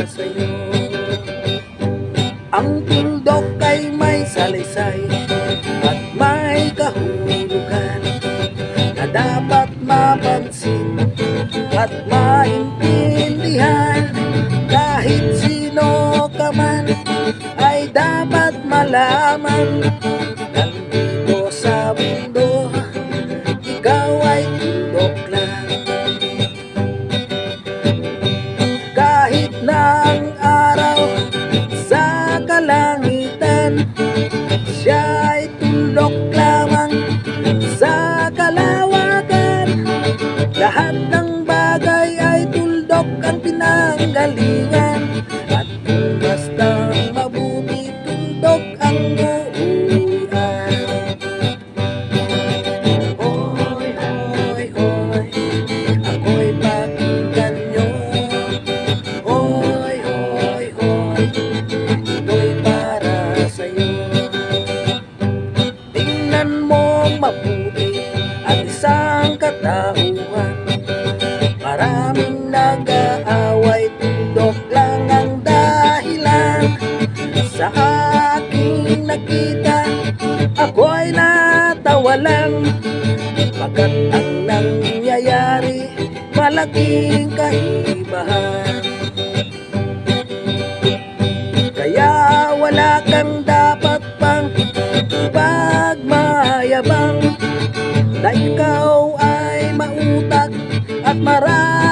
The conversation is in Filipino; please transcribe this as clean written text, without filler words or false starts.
sa'yo. Ang tuldok ay may salaysay at may kahulugan na dapat mapansin at maintindihan. Kahit sino ka man ay dapat malaman. Nandito sa mundo, ikaw ay tuldok lang. Kahit na ang araw sa kalangitan, siya ay tuldok lamang sa kalawakan. Lahat ng bagay ay tuldok ang pinanggalingan, at kung bastang mabuti, tuldok ang uuwian. Hoy, hoy, hoy, ako'y pakinggan nyo. Hoy, hoy, hoy, ito'y para sa'yo. Tingnan mong mabuti ang isang katauhan. Maraming nag-aaway, tuldok lang ang dahilan. Sa aking nakita, ako'y natawa lang, pagkat ang nangyayari malaking kaibahan. Kaya wala kang dapat pang ipagmayabang, na ikaw ay mautak at marami